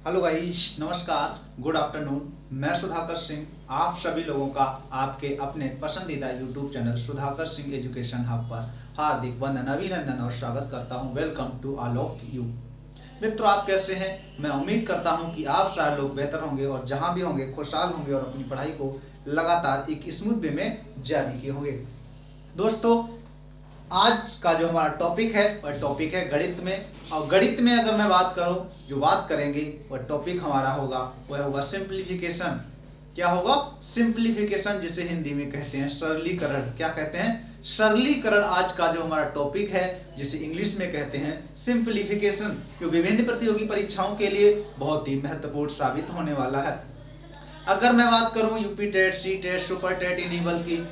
Hello guys, नमस्कार, good afternoon. मैं सुधाकर सिंह आप सभी लोगों का आपके अपने पसंदीदा YouTube channel Sudhakar Singh education hub पर हार्दिक वंदन, अभिनंदन और स्वागत करता हूं। Welcome to all of you. मित्रों, आप कैसे हैं? मैं उम्मीद करता हूं कि आप सारे लोग बेहतर होंगे और जहां भी होंगे खुशहाल होंगे और अपनी पढ़ाई को लगातार एक स्मूथ वे में जारी किए होंगे। दोस्तों, आज का जो हमारा टॉपिक है वह टॉपिक है गणित में। और गणित में अगर मैं बात करूं, जो बात करेंगे वह टॉपिक हमारा होगा वह होगा सिंप्लीफिकेशन। क्या होगा? सिंप्लीफिकेशन, जिसे हिंदी में कहते हैं सरलीकरण। क्या कहते हैं? सरलीकरण। आज का जो हमारा टॉपिक है जिसे इंग्लिश में कहते हैं सिंप्लीफिकेशन, जो विभिन्न प्रतियोगी परीक्षाओं के लिए बहुत ही महत्वपूर्ण साबित होने वाला है। अगर मैं बात करूं UP TET, C TET, super TET ही नहीं बल्कि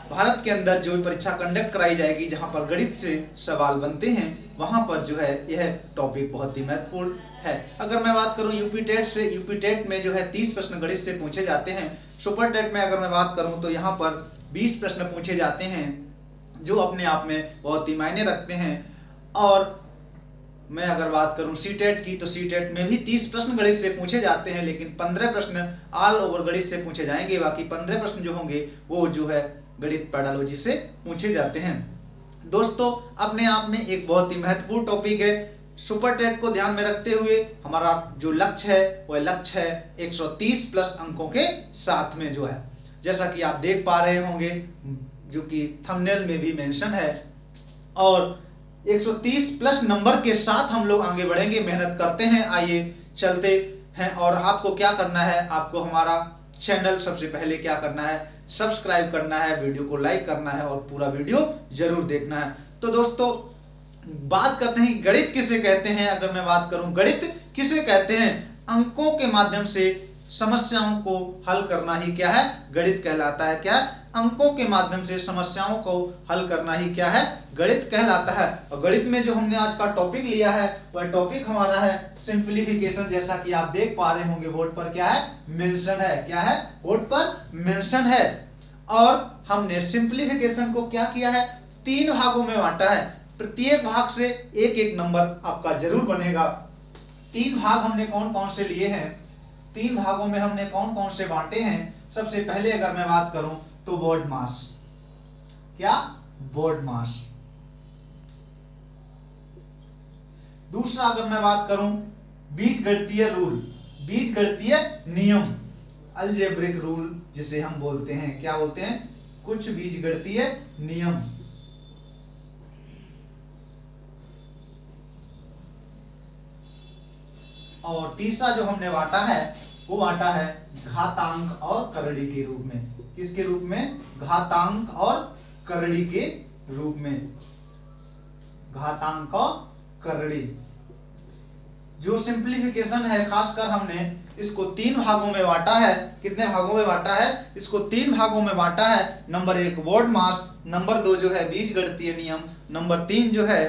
भारत के अंदर जो परीक्षा कंडक्ट कराई जाएगी जहां पर गणित से सवाल बनते हैं, वहां पर जो है यह टॉपिक बहुत ही महत्वपूर्ण है। अगर मैं बात करूं यूपी टेट से, यूपी टेट में जो है 30 प्रश्न गणित से पूछे जाते हैं। सुपर टेट में अगर मैं बात करूं तो यहाँ पर 20 प्रश्न पूछे जाते हैं, जो अपने आप में बहुत ही मायने रखते हैं। और मैं अगर बात करूं सी टेट की, तो सी टेट में भी 30 प्रश्न गणित से पूछे जाते हैं, लेकिन 15 प्रश्न ऑल ओवर गणित से पूछे जाएंगे। बाकी 15 प्रश्न जो होंगे वो जो है गणित पैडालॉजी से पूछे जाते हैं। दोस्तों, अपने आप में एक बहुत ही महत्वपूर्ण टॉपिक है। सुपर टेट को ध्यान में रखते हुए हमारा जो लक्ष्य है वह लक्ष्य है 130 प्लस अंकों के साथ में जो है, जैसा कि आप देख पा रहे होंगे, जो कि थंबनेल में भी मेंशन है। और 130 प्लस नंबर के साथ हम लोग आगे बढ़ेंगे, मेहनत करते हैं। आइए चलते हैं। और आपको क्या करना है, आपको हमारा चैनल सबसे पहले क्या करना है, सब्सक्राइब करना है, वीडियो को लाइक करना है और पूरा वीडियो जरूर देखना है। तो दोस्तों, बात करते हैं कि गणित किसे कहते हैं। अगर मैं बात करूं गणित किसे कहते हैं, अंकों के माध्यम से समस्याओं को हल करना ही क्या है, गणित कहलाता है। क्या? अंकों के माध्यम से समस्याओं को हल करना ही क्या है, गणित कहलाता है। और गणित में जो हमने आज का टॉपिक लिया है वह टॉपिक हमारा है सिंप्लीफिकेशन। जैसा कि आप देख पा रहे होंगे बोर्ड पर क्या है, मेंशन है। क्या है? बोर्ड पर मेंशन है। और हमने सिंप्लीफिकेशन को क्या किया है, 3 भागों में बांटा है। प्रत्येक भाग से एक एक नंबर आपका जरूर बनेगा। 3 भाग हमने कौन कौन से लिए हैं, 3 भागों में हमने कौन कौन से बांटे हैं। सबसे पहले अगर मैं बात करूं तो बोर्ड मास। क्या? बोर्ड मास। दूसरा अगर मैं बात करूं बीजगणितीय रूल, बीजगणितीय नियम, अलजेब्रिक रूल जिसे हम बोलते हैं। क्या बोलते हैं? कुछ बीजगणितीय नियम। और तीसरा जो हमने बांटा है वो बांटा है घातांक और करड़ी के रूप में। किसके रूप में? घातांक और करड़ी के रूप में। घातांक और करड़ी। जो सिंप्लीफिकेशन है, खासकर हमने इसको 3 भागों में बांटा है। कितने भागों में बांटा है? इसको 3 भागों में बांटा है। नंबर 1 बोर्ड मास, नंबर 2 जो है बीजगणितीय नियम, नंबर 3 जो है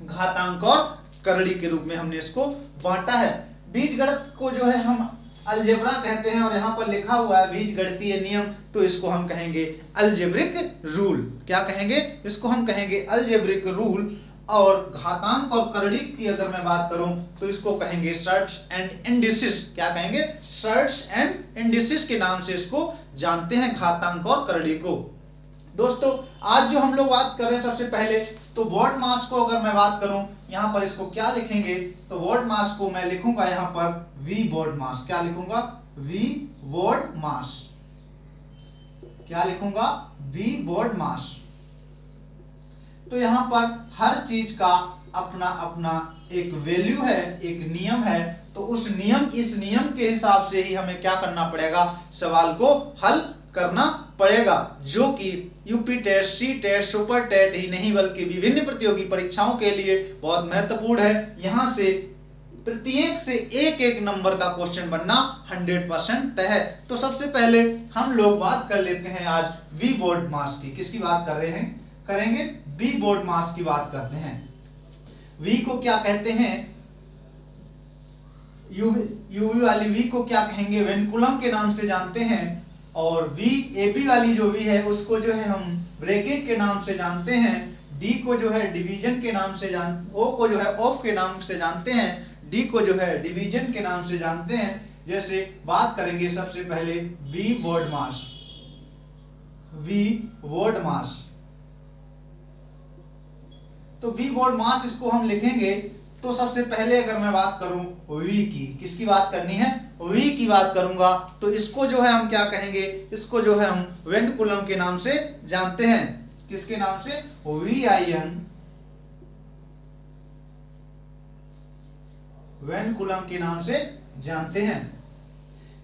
घातांक और करड़ी के रूप में हमने इसको बांटा है। बीजगणित को जो है हम अलजेब्रा कहते हैं और यहाँ पर लिखा हुआ है बीजगणितीय नियम, तो इसको हम कहेंगे अलजेब्रिक रूल। क्या कहेंगे? इसको हम कहेंगे अलजेब्रिक रूल। और घातांक और करड़ी की अगर मैं बात करूं तो इसको कहेंगे सर्ट्स एंड इंडिसेस। क्या कहेंगे? सर्ट्स एंड इंडिसेस के नाम से इसको जानते हैं, घातांक और करड़ी को। दोस्तों, आज जो हम लोग बात कर रहे हैं सबसे पहले तो बोर्ड मास को अगर मैं बात करूं, यहां पर इसको क्या लिखेंगे, तो बोर्ड मास को मैं लिखूंगा यहां पर वी बोर्ड मास। क्या लिखूंगा? वी बोर्ड मास। क्या लिखूंगा? We board mass. तो यहां पर हर चीज का अपना अपना एक वैल्यू है, एक नियम है। तो उस नियम, इस नियम के हिसाब से ही हमें क्या करना पड़ेगा, सवाल को हल करना पड़ेगा, जो कि UP TET, C TET, super TET ही नहीं बल्कि विभिन्न प्रतियोगी परीक्षाओं के लिए बहुत महत्वपूर्ण है। यहां से प्रत्येक से एक एक नंबर का क्वेश्चन बनना 100% तय है। तो सबसे पहले हम लोग बात कर लेते हैं आज वी बोर्ड मास की। किसकी बात कर रहे हैं? करेंगे वी बोर्ड मास की बात करते हैं। वी को क्या कहते हैं? यूवी वाली वी को क्या कहेंगे? वेनकुलम के नाम से जानते हैं। और वी एपी वाली जो वी है उसको जो है हम ब्रैकेट के नाम से जानते हैं। डी को जो है डिवीजन के नाम से ओ को जो है ऑफ के नाम से जानते हैं। डी को जो है डिवीजन के नाम से जानते हैं। जैसे बात करेंगे सबसे पहले V word mass, V word mass. तो वी वर्ड मास इसको हम लिखेंगे तो सबसे पहले अगर मैं बात करूं वी की, किसकी बात करनी है, वी की बात करूंगा, तो इसको जो है हम क्या कहेंगे, इसको जो है हम वेन कूलम के नाम से जानते हैं। किसके नाम से, VIN, वेन कूलम के नाम से जानते हैं।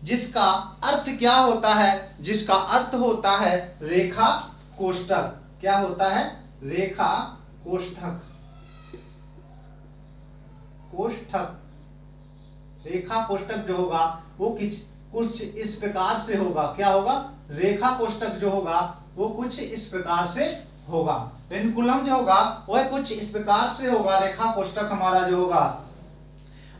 जिसका अर्थ क्या होता है, जिसका अर्थ होता है रेखा कोष्ठक। क्या होता है, रेखा कोष्ठक, कोष्ठक। रेखा कोष्ठक जो होगा वो कुछ इस प्रकार से होगा। क्या होगा, रेखा कोष्ठक जो होगा वो कुछ इस प्रकार से होगा। वेनकुलम जो होगा वह कुछ इस प्रकार से होगा, रेखा कोष्ठक हमारा जो होगा।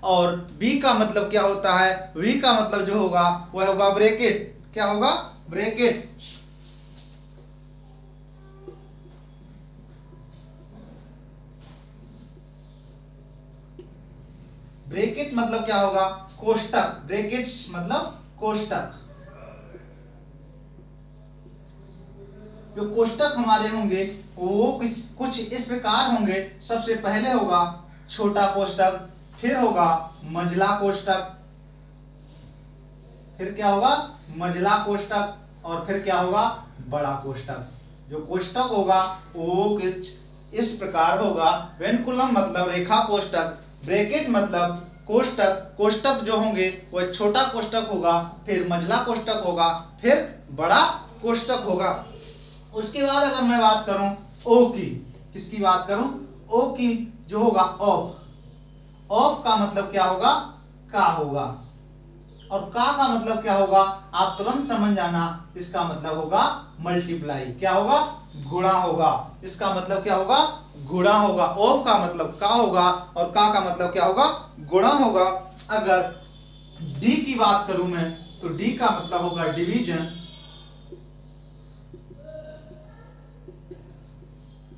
और बी का मतलब क्या होता है, वी का मतलब जो होगा वह होगा ब्रैकेट। क्या होगा, ब्रैकेट। ब्रैकेट मतलब क्या होगा, कोष्ठक। ब्रैकेट्स मतलब कोष्ठक। जो कोष्ठक हमारे होंगे वो कुछ इस प्रकार होंगे। सबसे पहले होगा छोटा कोष्ठक, फिर होगा मंझला कोष्ठक, फिर क्या होगा, मंझला कोष्ठक, और फिर क्या होगा, बड़ा कोष्ठक। जो कोष्ठक होगा वो किस इस प्रकार होगा। वेनकुलम मतलब रेखा कोष्ठक, ब्रैकेट मतलब कोष्ठक। कोष्ठक जो होंगे वह छोटा कोष्ठक होगा, फिर मंझला कोष्ठक होगा, फिर बड़ा कोष्ठक होगा। उसके बाद अगर मैं बात करूं ओ की, किसकी बात करूं, ओ की जो होगा ऑफ। ऑफ का मतलब क्या होगा, का होगा। और का मतलब क्या होगा, आप तुरंत समझ जाना, इसका मतलब होगा मल्टीप्लाई। क्या होगा, गुणा होगा। इसका मतलब क्या होगा, गुणा होगा। ऑफ का मतलब का होगा और का मतलब क्या होगा, गुणा होगा। अगर डी की बात करूं मैं तो डी का मतलब होगा डिवीजन।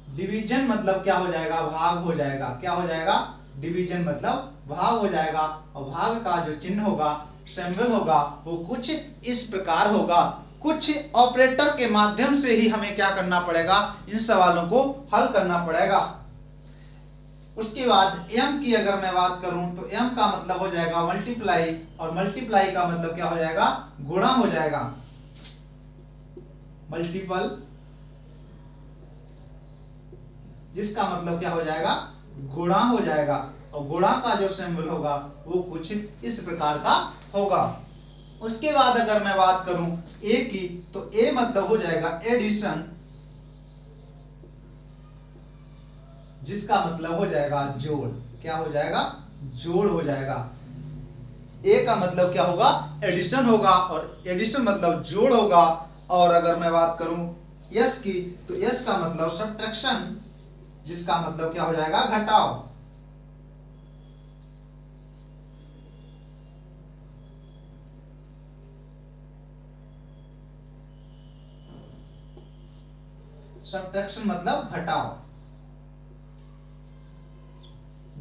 डिवीजन मतलब क्या हो जाएगा, भाग हो जाएगा। क्या हो जाएगा, डिवीजन मतलब भाग हो जाएगा। और भाग का जो चिन्ह होगा, सिंबल होगा, वो कुछ इस प्रकार होगा। कुछ ऑपरेटर के माध्यम से ही हमें क्या करना पड़ेगा, इन सवालों को हल करना पड़ेगा। उसके बाद एम की अगर मैं बात करूं तो एम का मतलब हो जाएगा मल्टीप्लाई, और मल्टीप्लाई का मतलब क्या हो जाएगा, गुणा हो जाएगा। मल्टीपल, जिसका मतलब क्या हो जाएगा, गुणा हो जाएगा। और गुणा का जो सिंबल होगा वो कुछ इस प्रकार का होगा। उसके बाद अगर मैं बात करूं ए की तो ए मतलब हो जाएगा एडिशन, जिसका मतलब हो जाएगा जोड़। क्या हो जाएगा, जोड़ हो जाएगा। ए का मतलब क्या होगा, एडिशन होगा, और एडिशन मतलब जोड़ होगा। और अगर मैं बात करूं यस की तो यस का मतलब सब्ट्रैक्शन, जिसका मतलब क्या हो जाएगा, घटाव। सब्ट्रैक्शन मतलब घटाव।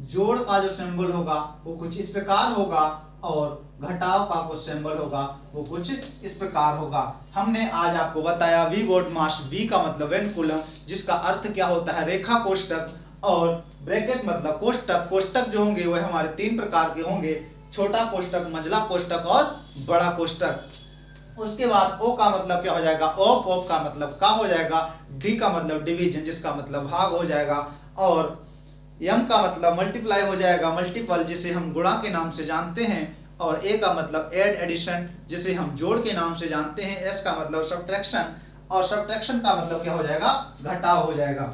जोड़ का जो सिंबल होगा वो कुछ इस प्रकार होगा, और घटाव का कुछ सिंबल होगा वो कुछ इस प्रकार होगा। हमने आज आपको बताया वी वर्ड मास। वी का मतलब वेनकुलम, जिसका अर्थ क्या होता है, रेखा कोष्ठक। और ब्रैकेट मतलब कोष्ठक। कोष्ठक जो होंगे वह हमारे तीन प्रकार के होंगे, छोटा कोष्ठक, मंझला कोष्ठक और बड़ा कोष्ठक। उसके बाद ओ का मतलब क्या हो जाएगा, ऑफ। ऑफ का मतलब का हो जाएगा। डी का मतलब डिवीजन, जिसका मतलब भाग हो जाएगा। और एम का मतलब मल्टीप्लाई हो जाएगा, मल्टीपल, जिसे हम गुणा के नाम से जानते हैं। और ए का मतलब एड, एडिशन, जिसे हम जोड़ के नाम से जानते हैं। एस का मतलब सब्ट्रैक्शन, और सब्ट्रैक्शन का मतलब क्या हो जाएगा, घटाव हो जाएगा।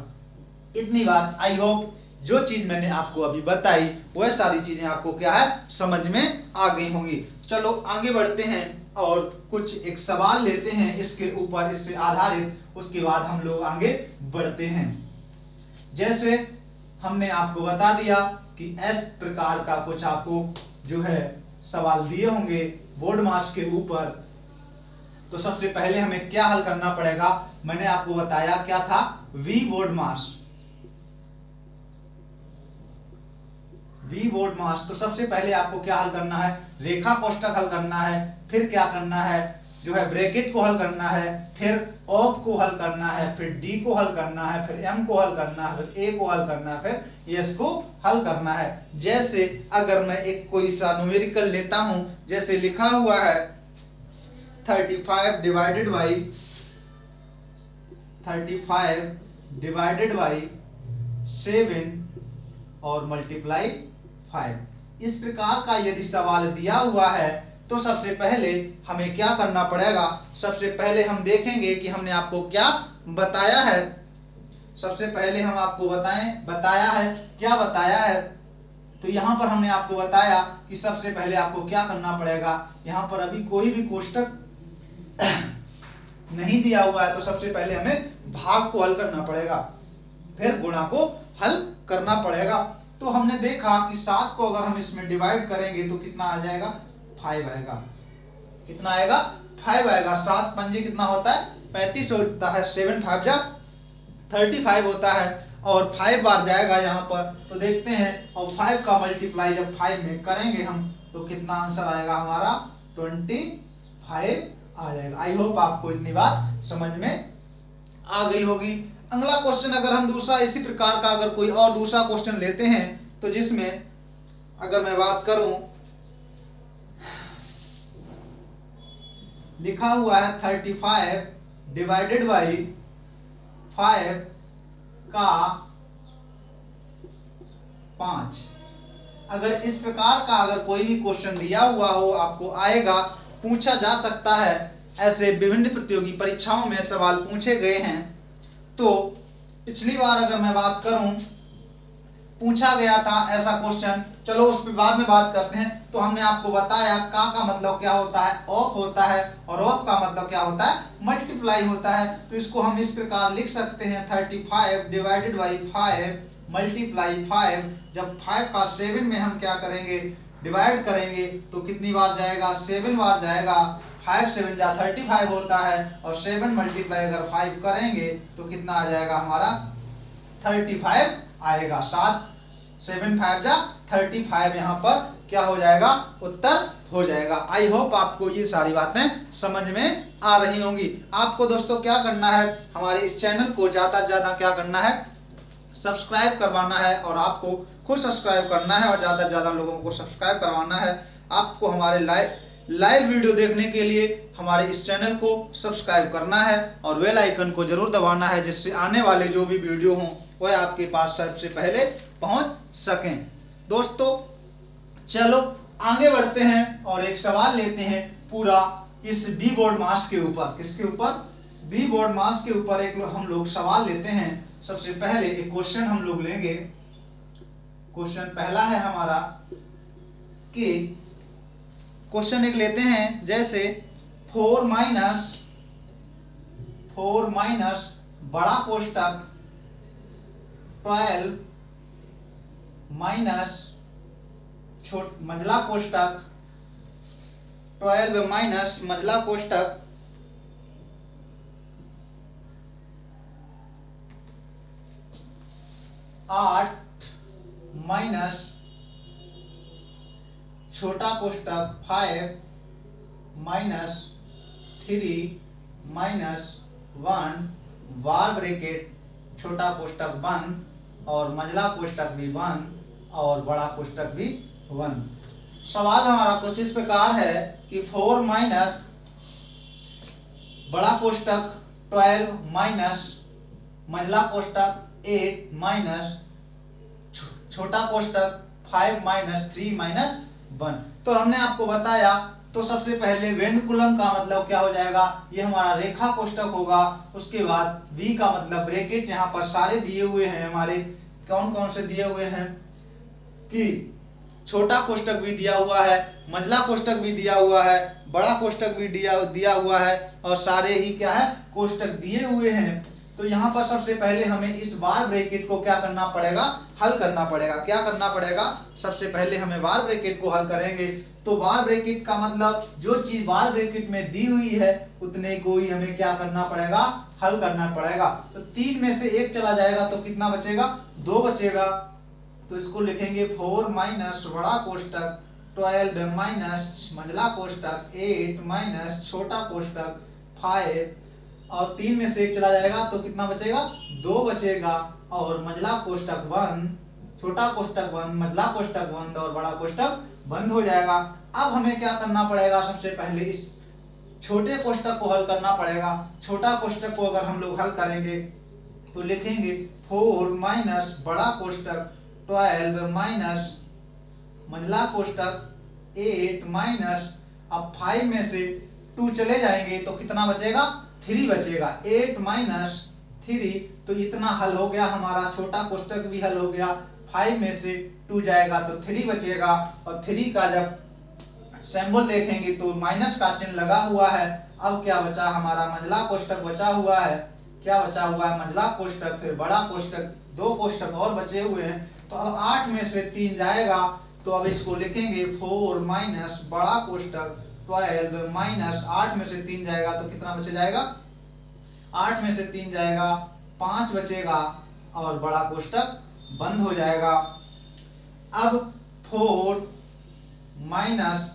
इतनी बात, आई होप जो चीज मैंने आपको अभी बताई वह सारी चीजें आपको क्या है, समझ में आ गई होंगी। चलो आगे बढ़ते हैं और कुछ एक सवाल लेते हैं इसके ऊपर, इससे आधारित। उसके बाद हम लोग आगे बढ़ते हैं। जैसे हमने आपको बता दिया कि इस प्रकार का कुछ आपको जो है सवाल दिए होंगे बोर्ड मास के ऊपर। तो सबसे पहले हमें क्या हल करना पड़ेगा, मैंने आपको बताया क्या था, V board mass. V board mass, तो सबसे पहले आपको क्या हल करना है, रेखा कोष्ठक हल करना है, फिर क्या करना है जो है ब्रैकेट को हल करना है, फिर ऑफ को हल करना है, फिर डी को हल करना है, फिर एम को हल करना है, फिर ए को हल करना है, फिर एस को हल करना है। जैसे अगर मैं एक कोई सा न्यूमेरिकल लेता हूं, जैसे लिखा हुआ है 35 डिवाइडेड बाई 7 और मल्टीप्लाई 5। इस प्रकार का यदि सवाल दिया हुआ है तो सबसे पहले हमें क्या करना पड़ेगा, सबसे पहले हम देखेंगे कि हमने आपको क्या बताया है। सबसे पहले हम आपको बताया है, क्या बताया है, तो यहाँ पर हमने आपको बताया कि सबसे पहले आपको क्या करना पड़ेगा। यहाँ पर अभी कोई भी कोष्टक नहीं दिया हुआ है, तो सबसे पहले हमें भाग को हल करना पड़ेगा, फिर गुणा को हल करना पड़ेगा। तो हमने देखा कि 7 को अगर हम इसमें डिवाइड करेंगे तो कितना आ जाएगा, 5 आएगा। कितना आएगा, 5 आएगा। 7 पंजे कितना होता है, 35 होता है। 7 5 जा 35 होता है और 5 बार जाएगा यहाँ पर, तो देखते हैं। और 5 का मल्टीप्लाई जब 5 में करेंगे हम तो कितना आंसर आएगा हमारा, 25 आ जाएगा। आई होप आपको इतनी बात समझ में आ गई होगी। अगला क्वेश्चन अगर हम दूसरा इसी प्रकार का अगर कोई और दूसरा क्वेश्चन लेते हैं, तो जिसमें अगर मैं बात करूं, लिखा हुआ है 35 डिवाइडेड बाई 5 का 5। अगर इस प्रकार का अगर कोई भी क्वेश्चन दिया हुआ हो, आपको आएगा, पूछा जा सकता है। ऐसे विभिन्न प्रतियोगी परीक्षाओं में सवाल पूछे गए हैं। तो पिछली बार अगर मैं बात करूं, पूछा गया था ऐसा क्वेश्चन, चलो उस पर बाद में बात करते हैं। तो हमने आपको बताया का मतलब क्या होता है, ऑफ होता है, और ऑफ का मतलब क्या होता है, मल्टीप्लाई होता है। तो इसको हम इस प्रकार लिख सकते हैं 35 डिवाइडेड बाई 5 मल्टीप्लाई 5। जब 5 का 7 में हम क्या करेंगे, डिवाइड करेंगे, तो कितनी बार जाएगा, 7 बार जाएगा। 5 7 जा 35 होता है, और 7 मल्टीप्लाई अगर 5 करेंगे तो कितना आ जाएगा हमारा, 35 आएगा। 7 5 जा 35 यहाँ पर क्या हो जाएगा, उत्तर हो जाएगा। आई होप आपको ये सारी बातें समझ में आ रही होंगी। आपको दोस्तों क्या करना है, हमारे इस चैनल को ज़्यादा से ज़्यादा क्या करना है, सब्सक्राइब करवाना है, और आपको खुद सब्सक्राइब करना है और ज़्यादा से ज़्यादा लोगों को सब्सक्राइब करवाना है। आपको हमारे लाइव वीडियो देखने के लिए हमारे इस चैनल को सब्सक्राइब करना है और बेल आइकन को जरूर दबाना है, जिससे आने वाले जो भी वीडियो हों वह आपके पास सबसे पहले पहुंच सकें। दोस्तों चलो आगे बढ़ते हैं और एक सवाल लेते हैं पूरा इस बी बोर्ड मास के ऊपर। किसके ऊपर, बी बोर्ड मास के ऊपर एक हम लोग सवाल लेते हैं। सबसे पहले एक क्वेश्चन हम लोग लेंगे। क्वेश्चन पहला है हमारा कि क्वेश्चन एक लेते हैं, जैसे 4 माइनस बड़ा कोष्टक 12 माइनस मंझला कोष्टक 12 माइनस मंझला कोष्टक 8 माइनस छोटा कोष्टक 5 माइनस 3 माइनस 1 बार ब्रैकेट छोटा कोष्टक 1 और मंझला कोष्टक भी 1 और बड़ा कोष्टक भी 1। सवाल हमारा कुछ इस प्रकार है कि 4 माइनस बड़ा कोष्टक 12 माइनस मंझला कोष्टक 8 माइनस छोटा कोष्टक 5 माइनस 3 माइनस 1। तो हमने आपको बताया, तो सबसे पहले वेंडकुलम का मतलब क्या हो जाएगा, ये हमारा रेखा कोष्टक होगा। उसके बाद V का मतलब ब्रैकेट, यहाँ पर सारे दिए हुए हैं हमारे, कौन कौन से दिए हुए हैं कि छोटा कोष्टक भी दिया हुआ है, मंझला कोष्टक भी दिया हुआ है, बड़ा कोष्टक भी दिया हुआ है, और सारे ही क्या है, कोष्टक दिए हुए हैं। तो यहाँ पर सबसे पहले हमें इस बार ब्रैकेट को क्या करना पड़ेगा, हल करना पड़ेगा। क्या करना पड़ेगा, सबसे पहले हमें बार ब्रैकेट को हल करेंगे। तो बार ब्रैकेट का मतलब जो चीज बार ब्रैकेट में दी हुई है उतने को ही हमें क्या करना पड़ेगा, हल करना पड़ेगा। तो 3 में से 1 चला जाएगा तो कितना बचेगा, 2 बचेगा। तो इसको लिखेंगे 4 माइनस बड़ा कोष्टक 12 माइनस मंझला कोष्टक 8 माइनस छोटा कोष्टक 5 और 3 में से 1 चला जाएगा तो कितना बचेगा, 2 बचेगा। और मंझला कोष्टक 1, छोटा कोष्टक 1, मंझला कोष्टक 1 और बड़ा कोष्टक बंद हो जाएगा। अब हमें क्या करना पड़ेगा, सबसे पहले इस छोटे कोष्टक को हल करना पड़ेगा। छोटा कोष्टक को अगर हम लोग हल करेंगे तो लिखेंगे 4 माइनस बड़ा कोष्टक 12 माइनस मंझला कोष्टक 8 माइनस, अब 5 में से 2 चले जाएंगे तो कितना बचेगा, 3 बचेगा। 8 माइनस 3, तो इतना हल हो गया हमारा, छोटा कोष्टक भी हल हो गया। 5 में से 2 जाएगा तो 3 बचेगा और 3 का जब सिंबल देखेंगे तो माइनस का चिन्ह लगा हुआ है। अब क्या बचा हमारा, मंझला कोष्टक बचा हुआ है। क्या बचा हुआ है, मंझला कोष्टक, फिर बड़ा कोष्टक, 2 कोष्टक और बचे हुए हैं। तो अब 8 में से 3 जाएगा तो अब इसको लिखेंगे 4 माइनस बड़ा कोष्टक 12 माइनस 8 में से 3 जाएगा तो कितना बचे जाएगा, 8 में से 3 जाएगा 5 बचेगा और बड़ा कोष्टक बंद हो जाएगा। अब 4 माइनस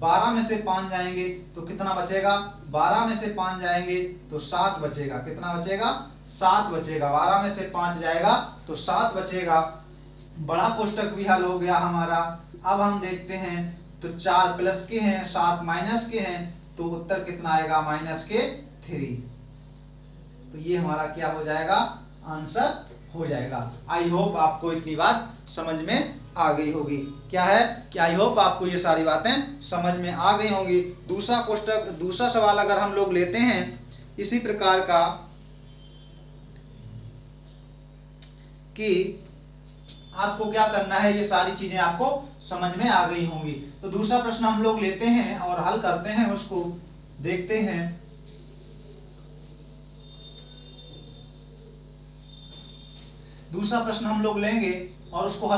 12 में से 5 जाएंगे तो कितना बचेगा, 12 में से 5 जाएंगे तो 7 बचेगा। कितना बचेगा, 7 बचेगा। 12 में से 5 जाएगा तो 7 बचेगा। बड़ा कोष्टक भी हल हो गया हमारा। अब हम देखते हैं तो 4 प्लस के हैं, 7 माइनस के हैं, तो उत्तर कितना आएगा, माइनस के 3। तो ये हमारा क्या हो जाएगा, आंसर हो जाएगा। आई होप आपको इतनी बात समझ में आ गई होगी। क्या है कि आई होप आपको ये सारी बातें समझ में आ गई होंगी। दूसरा कोष्टक, दूसरा सवाल अगर हम लोग लेते हैं इसी प्रकार का कि आपको क्या करना है, ये सारी चीजें आपको समझ में आ गई होंगी। तो दूसरा प्रश्न हम लोग लेते हैं और हल करते हैं, उसको देखते हैं। दूसरा प्रश्न हम लोग लेंगे और उसको हल